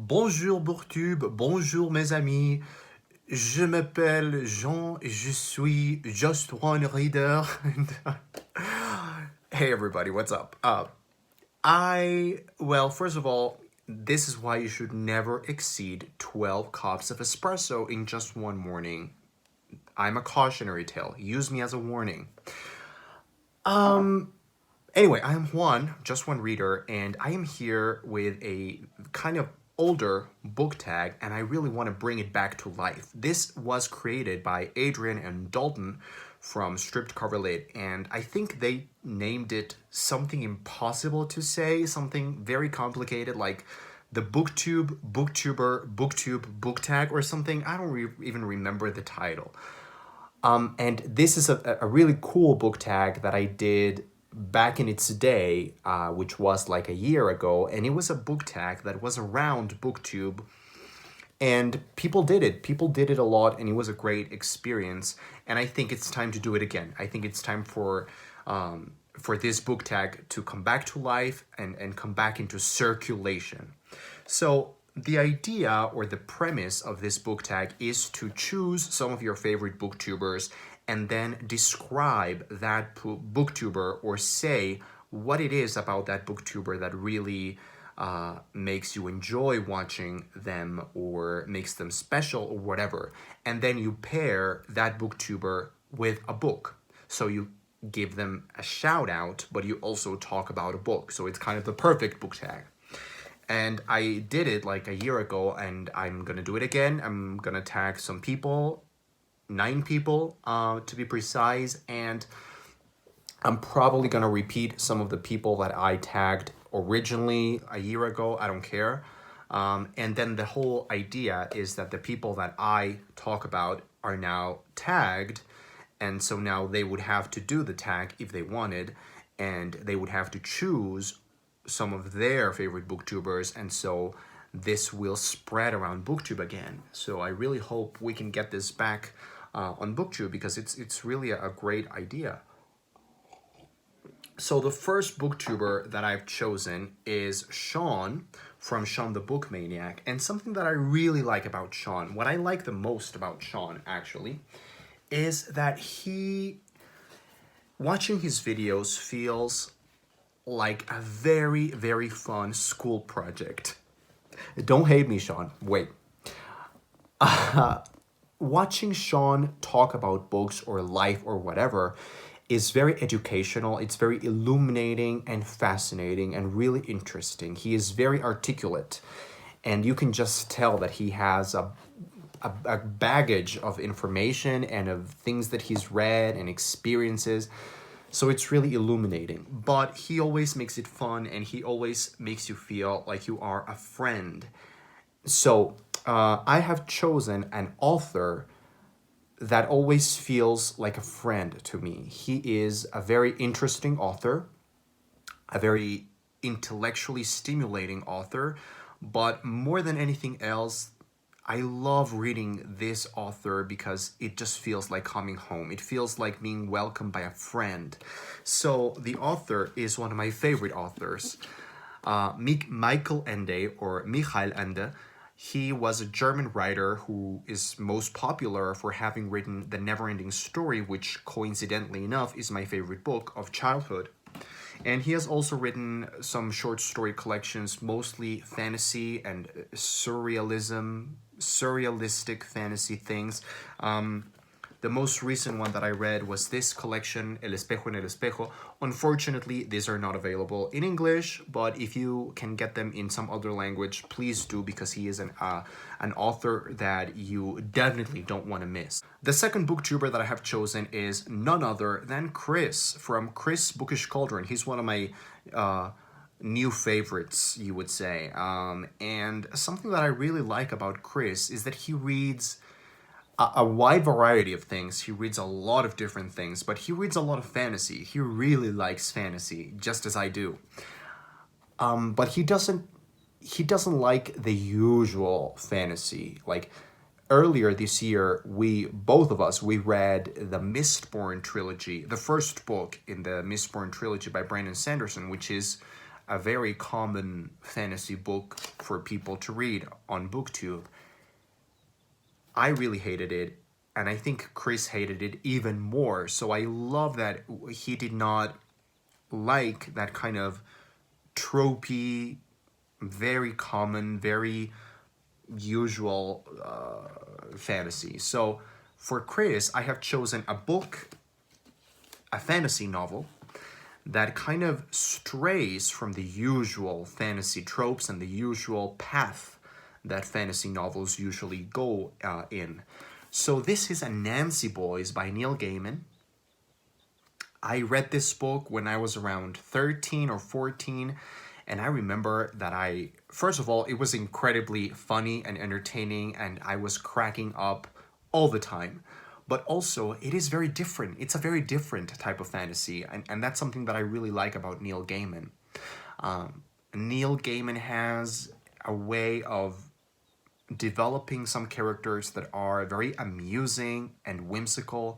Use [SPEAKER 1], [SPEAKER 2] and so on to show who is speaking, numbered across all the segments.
[SPEAKER 1] Bonjour BookTube, bonjour mes amis. Je m'appelle Jean, je suis just one reader. Hey everybody, what's up? Well, first of all, this is why you should never exceed 12 cups of espresso in just one morning. I'm a cautionary tale. Use me as a warning. Anyway, I am Juan, just one reader, and I am here with a kind of older book tag, and I really want to bring it back to life. This was created by Adrian and Dalton from Stripped Cover Lit, and I think they named it something impossible to say, something very complicated like the BookTube, BookTuber, BookTube, book tag, or something. I don't even remember the title. And this is a really cool book tag that I did back in its day, which was like a year ago, and it was a book tag that was around BookTube, and people did it a lot, and it was a great experience, and I think it's time to do it again. I think it's time for this book tag to come back to life and come back into circulation. So the idea or the premise of this book tag is to choose some of your favorite booktubers and then describe that booktuber or say what it is about that booktuber that really makes you enjoy watching them or makes them special or whatever. And then you pair that booktuber with a book. So you give them a shout out, but you also talk about a book. So it's kind of the perfect book tag. And I did it like a year ago, and I'm gonna do it again. I'm gonna tag some people, 9 people to be precise, and I'm probably gonna repeat some of the people that I tagged originally a year ago. I don't care. And then the whole idea is that the people that I talk about are now tagged, and so now they would have to do the tag if they wanted, and they would have to choose some of their favorite booktubers, and so this will spread around BookTube again. So I really hope we can get this back on BookTube because it's really a great idea. So the first booktuber that I've chosen is Sean from Sean the Book Maniac, and something that I really like about Sean, what I like the most about Sean actually, is that watching his videos feels like a very, very fun school project. Don't hate me, Sean. Wait. Watching Sean talk about books or life or whatever is very educational. It's very illuminating and fascinating and really interesting. He is very articulate, and you can just tell that he has a baggage of information and of things that he's read and experiences. So it's really illuminating, but he always makes it fun, and he always makes you feel like you are a friend. So I have chosen an author that always feels like a friend to me. He is a very interesting author, a very intellectually stimulating author, but more than anything else, I love reading this author because it just feels like coming home. It feels like being welcomed by a friend. So the author is one of my favorite authors, Michael Ende, or Michael Ende. He was a German writer who is most popular for having written The Never-Ending Story, which coincidentally enough is my favorite book of childhood. And he has also written some short story collections, mostly fantasy and surrealistic fantasy things. The most recent one that I read was this collection, El Espejo en el Espejo. Unfortunately, these are not available in English, but if you can get them in some other language, please do, because he is an author that you definitely don't want to miss. The second booktuber that I have chosen is none other than Chris from Chris Bookish Cauldron. He's one of my new favorites, you would say. And something that I really like about Chris is that he reads a wide variety of things. He reads a lot of different things, but he reads a lot of fantasy. He really likes fantasy, just as I do. But he doesn't like the usual fantasy. Like earlier this year, both of us read the Mistborn trilogy, the first book in the Mistborn trilogy by Brandon Sanderson, which is a very common fantasy book for people to read on BookTube. I really hated it, and I think Chris hated it even more. So I love that he did not like that kind of tropey, very common, very usual fantasy. So for Chris, I have chosen a book, a fantasy novel, that kind of strays from the usual fantasy tropes and the usual path that fantasy novels usually go in. So this is Anansi Boys by Neil Gaiman. I read this book when I was around 13 or 14, and I remember that first of all, it was incredibly funny and entertaining, and I was cracking up all the time. But also, it is very different. It's a very different type of fantasy, and that's something that I really like about Neil Gaiman. Neil Gaiman has a way of developing some characters that are very amusing and whimsical,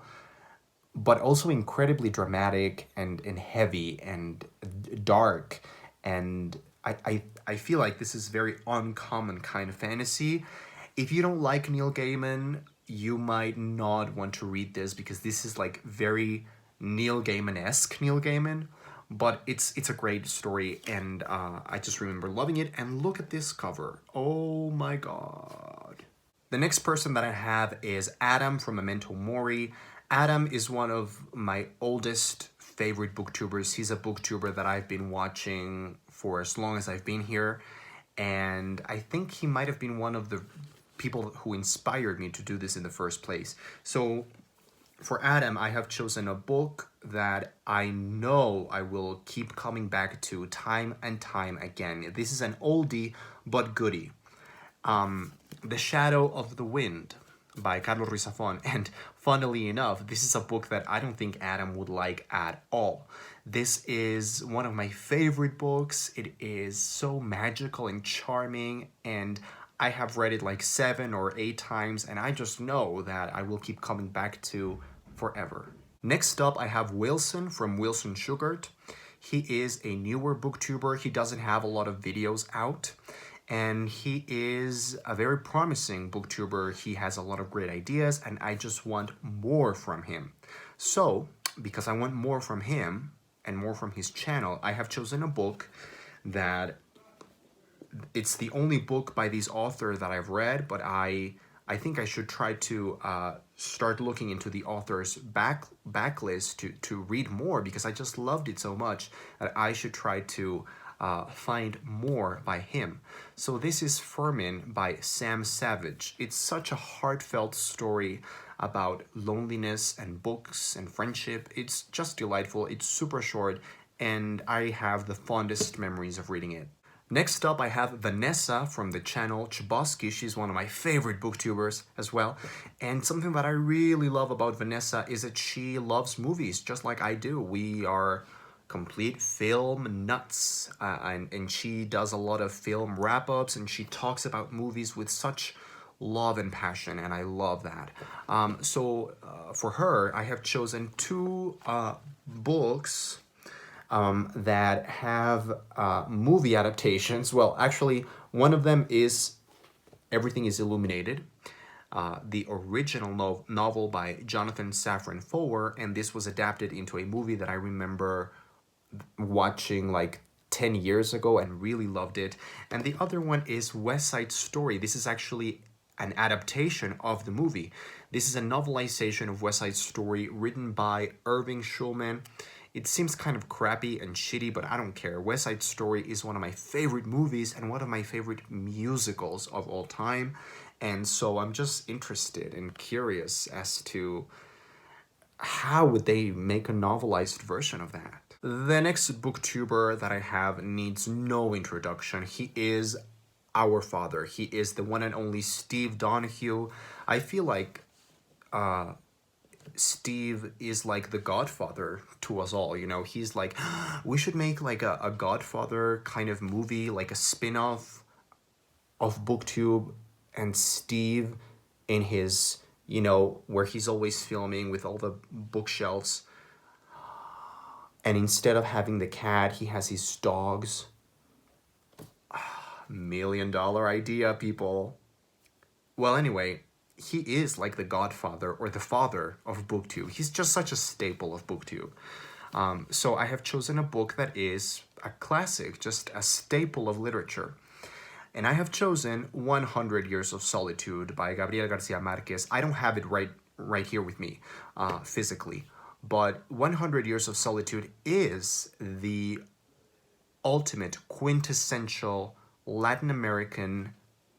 [SPEAKER 1] but also incredibly dramatic and heavy and dark. And I feel like this is very uncommon kind of fantasy. If you don't like Neil Gaiman, you might not want to read this, because this is like very Neil Gaiman-esque Neil Gaiman. But it's a great story, and I just remember loving it. And look at this cover. Oh my god. The next person that I have is Adam from Memento Mori. Adam is one of my oldest favorite booktubers. He's a booktuber that I've been watching for as long as I've been here. And I think he might have been one of the people who inspired me to do this in the first place. So for Adam, I have chosen a book that I know I will keep coming back to time and time again. This is an oldie but goodie. The Shadow of the Wind by Carlos Ruiz Zafón. And funnily enough, this is a book that I don't think Adam would like at all. This is one of my favorite books. It is so magical and charming, and I have read it like 7 or 8 times, and I just know that I will keep coming back to forever. Next up, I have Wilson from Wilson Sugart. He is a newer booktuber. He doesn't have a lot of videos out, and he is a very promising booktuber. He has a lot of great ideas, and I just want more from him. So, because I want more from him and more from his channel, I have chosen a book that it's the only book by this author that I've read, but I think I should try to start looking into the author's backlist to read more, because I just loved it so much that I should try to find more by him. So this is Fermin by Sam Savage. It's such a heartfelt story about loneliness and books and friendship. It's just delightful. It's super short, and I have the fondest memories of reading it. Next up, I have Vanessa from the channel Chbosky. She's one of my favorite booktubers as well. And something that I really love about Vanessa is that she loves movies just like I do. We are complete film nuts, and she does a lot of film wrap-ups, and she talks about movies with such love and passion, and I love that. So for her, I have chosen 2 books that have movie adaptations. Well, actually, one of them is Everything is Illuminated, the original novel by Jonathan Safran Foer, and this was adapted into a movie that I remember watching like 10 years ago and really loved it. And the other one is West Side Story. This is actually an adaptation of the movie. This is a novelization of West Side Story written by Irving Shulman. It seems kind of crappy and shitty, but I don't care. West Side Story is one of my favorite movies and one of my favorite musicals of all time. And so I'm just interested and curious as to how would they make a novelized version of that. The next booktuber that I have needs no introduction. He is our father. He is the one and only Steve Donahue. I feel like Steve is like the godfather to us all, you know. He's like, we should make like a Godfather kind of movie, like a spin-off of BookTube, and Steve in his, you know, where he's always filming with all the bookshelves. And instead of having the cat, he has his dogs. Million-dollar idea, people. Well, anyway, he is like the godfather or the father of BookTube. He's just such a staple of BookTube. So I have chosen a book that is a classic, just a staple of literature. And I have chosen 100 Years of Solitude by Gabriel Garcia Marquez. I don't have it right here with me physically, but 100 Years of Solitude is the ultimate quintessential Latin American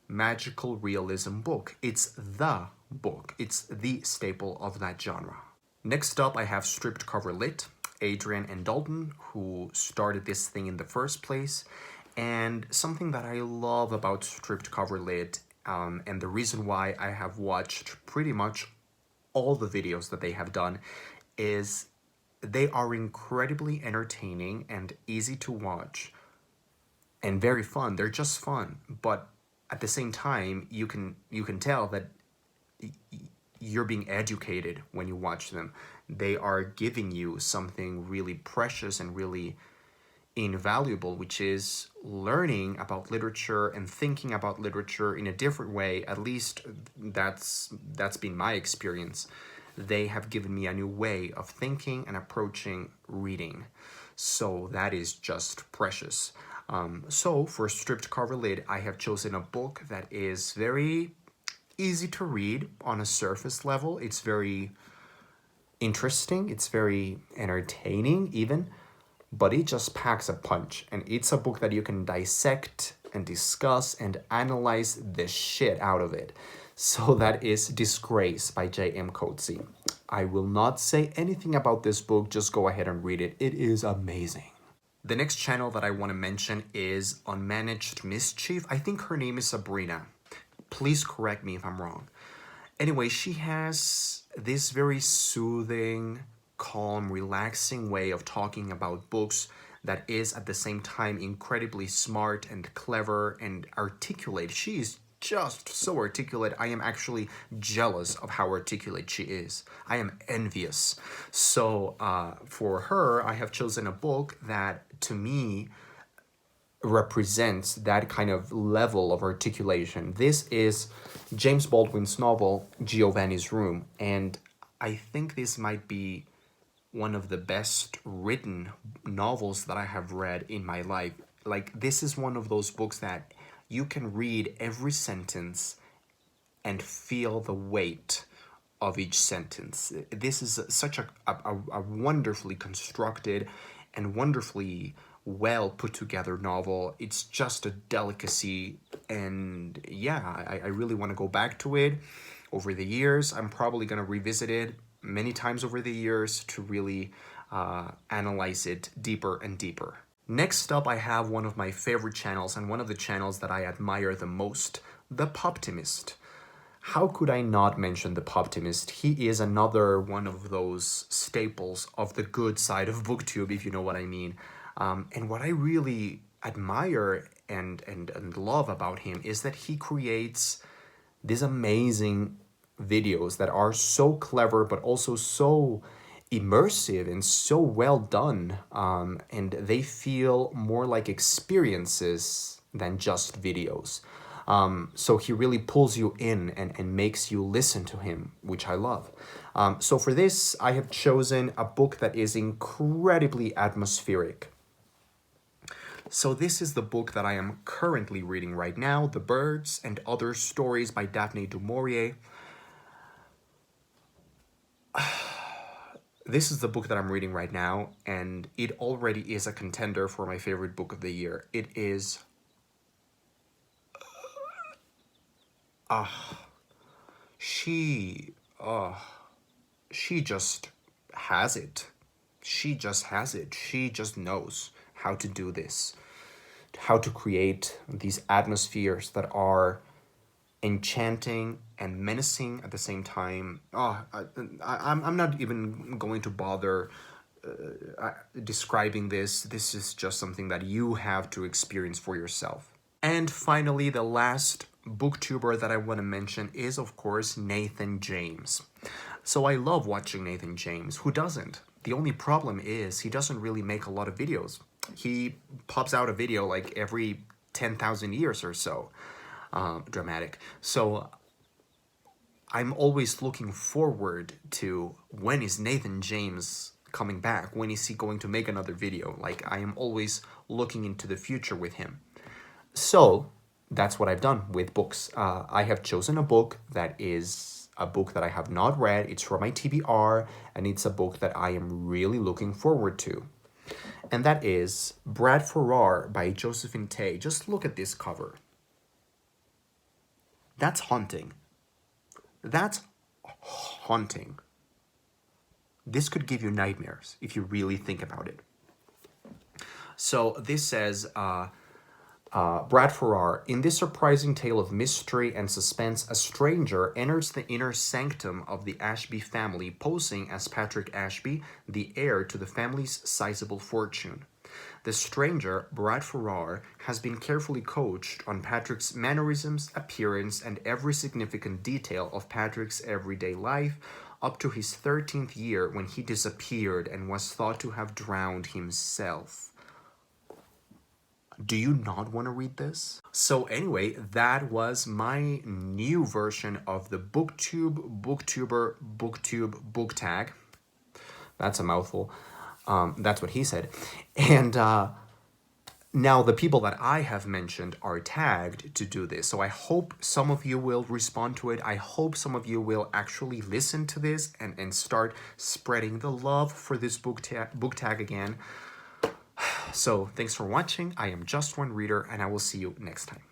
[SPEAKER 1] magical realism book. It's the book. It's the staple of that genre. Next up, I have Stripped Cover Lit, Adrian and Dalton, who started this thing in the first place. And something that I love about Stripped Cover Lit, and the reason why I have watched pretty much all the videos that they have done, is they are incredibly entertaining and easy to watch and very fun. They're just fun, but at the same time, you can tell that you're being educated when you watch them. They are giving you something really precious and really invaluable, which is learning about literature and thinking about literature in a different way. At least that's been my experience. They have given me a new way of thinking and approaching reading. So that is just precious. So for Stripped Cover Lit, I have chosen a book that is very easy to read on a surface level. It's very interesting. It's very entertaining even. But it just packs a punch, and it's a book that you can dissect and discuss and analyze the shit out of it. So that is Disgrace by J.M. Coetzee. I will not say anything about this book, just go ahead and read it. It is amazing. The next channel that I want to mention is Unmanaged Mischief. I think her name is Sabrina. Please correct me if I'm wrong. Anyway, she has this very soothing, calm, relaxing way of talking about books that is at the same time incredibly smart and clever and articulate. She is just so articulate. I am actually jealous of how articulate she is. I am envious. So for her, I have chosen a book that to me represents that kind of level of articulation. This is James Baldwin's novel, Giovanni's Room, and I think this might be one of the best written novels that I have read in my life. Like, this is one of those books that you can read every sentence and feel the weight of each sentence. This is such a wonderfully constructed and wonderfully well put together novel. It's just a delicacy, and yeah, I really want to go back to it over the years. I'm probably going to revisit it many times over the years to really analyze it deeper and deeper. Next up, I have one of my favorite channels and one of the channels that I admire the most, The Poptimist. How could I not mention The Poptimist? He is another one of those staples of the good side of BookTube, if you know what I mean. And what I really admire and love about him is that he creates these amazing videos that are so clever but also so immersive and so well done, and they feel more like experiences than just videos. So he really pulls you in and makes you listen to him, which I love. So for this, I have chosen a book that is incredibly atmospheric. So this is the book that I am currently reading right now, The Birds and Other Stories by Daphne du Maurier. This is the book that I'm reading right now, and it already is a contender for my favorite book of the year. It is... she just has it. She just has it. She just knows how to do this. How to create these atmospheres that are enchanting and menacing at the same time. I'm not even going to bother describing this. This is just something that you have to experience for yourself. And finally, the last booktuber that I want to mention is, of course, Nathan James. So I love watching Nathan James. Who doesn't? The only problem is he doesn't really make a lot of videos. He pops out a video like every 10,000 years or so. Dramatic. So I'm always looking forward to when is Nathan James coming back? When is he going to make another video? Like, I am always looking into the future with him. So that's what I've done with books. I have chosen a book that is a book that I have not read. It's for my TBR, and it's a book that I am really looking forward to. And that is Brad Farrar by Josephine Tey. Just look at this cover. That's haunting. That's haunting. This could give you nightmares if you really think about it. So this says, Brad Farrar, in this surprising tale of mystery and suspense, a stranger enters the inner sanctum of the Ashby family, posing as Patrick Ashby, the heir to the family's sizable fortune. The stranger, Brad Farrar, has been carefully coached on Patrick's mannerisms, appearance, and every significant detail of Patrick's everyday life up to his 13th year when he disappeared and was thought to have drowned himself. Do you not want to read this? So anyway, that was my new version of the BookTube, BookTuber, BookTube book tag. That's a mouthful. That's what he said. And now the people that I have mentioned are tagged to do this. So I hope some of you will respond to it. I hope some of you will actually listen to this and start spreading the love for this book tag again. So thanks for watching. I am Just One Reader, and I will see you next time.